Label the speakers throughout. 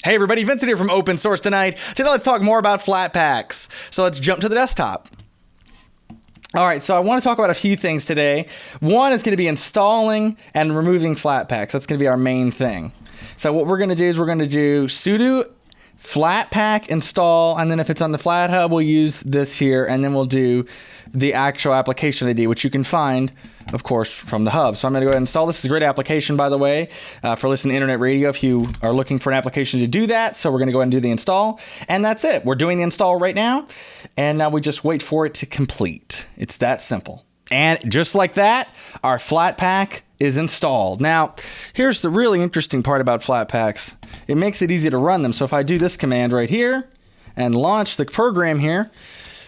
Speaker 1: Hey everybody, Vincent here from Open Source Tonight. Today let's talk more about Flatpaks. So let's jump to the desktop. All right, so I want to talk about a few things today. One is going to be installing and removing Flatpaks. That's going to be our main thing. So what we're going to do is we're going to do sudo Flatpak install, and then if it's on the FlatHub, we'll use this here, and then we'll do the actual application ID, which you can find, of course, from the hub. So I'm going to go ahead and install. This is a great application, by the way, for listening to internet radio if you are looking for an application to do that. So we're going to go ahead and do the install, and that's it. We're doing the install right now, and now we just wait for it to complete. It's that simple. And just like that, our Flatpak is installed. Now, here's the really interesting part about Flatpaks. It makes it easy to run them. So if I do this command right here and launch the program here,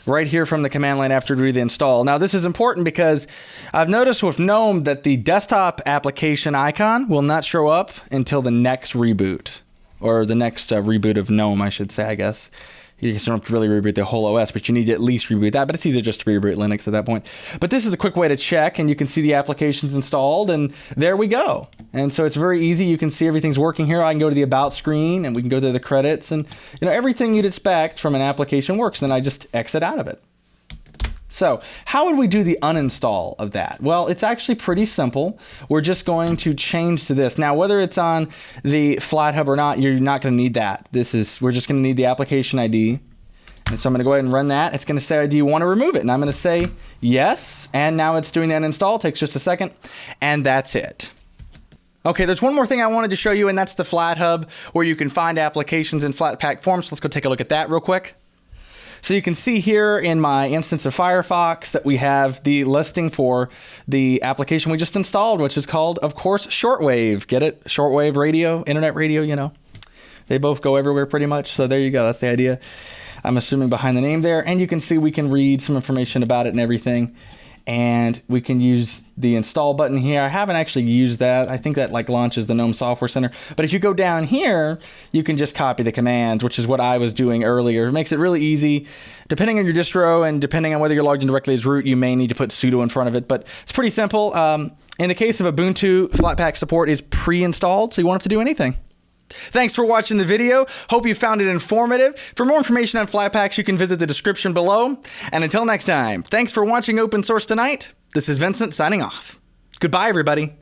Speaker 1: right here from the command line after we do the install. Now, this is important because I've noticed with GNOME that the desktop application icon will not show up until the next reboot, or the next reboot of GNOME, I should say, I guess. You just don't have to really reboot the whole OS, but you need to at least reboot that. But it's easier just to reboot Linux at that point. But this is a quick way to check, and you can see the applications installed, and there we go. And so it's very easy. You can see everything's working here. I can go to the About screen, and we can go to the credits, and everything you'd expect from an application works. Then I just exit out of it. So how would we do the uninstall of that? Well, it's actually pretty simple. We're just going to change to this. Now, whether it's on the FlatHub or not, you're not going to need that. We're just going to need the application ID. And so I'm going to go ahead and run that. It's going to say, do you want to remove it? And I'm going to say yes. And now it's doing that install. It takes just a second. And that's it. Okay, there's one more thing I wanted to show you, and that's the FlatHub, where you can find applications in Flatpak forms. So let's go take a look at that real quick. So you can see here in my instance of Firefox that we have the listing for the application we just installed, which is called, of course, Shortwave. Get it? Shortwave radio, internet radio, They both go everywhere pretty much. So there you go. That's the idea, I'm assuming, behind the name there. And you can see we can read some information about it and everything. And we can use the install button here. I haven't actually used that. I think that launches the GNOME Software Center. But if you go down here, you can just copy the commands, which is what I was doing earlier. It makes it really easy. Depending on your distro and depending on whether you're logged in directly as root, you may need to put sudo in front of it. But it's pretty simple. In the case of Ubuntu, Flatpak support is pre-installed, so you won't have to do anything. Thanks for watching the video. Hope you found it informative. For more information on Flatpaks, you can visit the description below. And until next time, thanks for watching Open Source Tonight. This is Vincent signing off. Goodbye, everybody.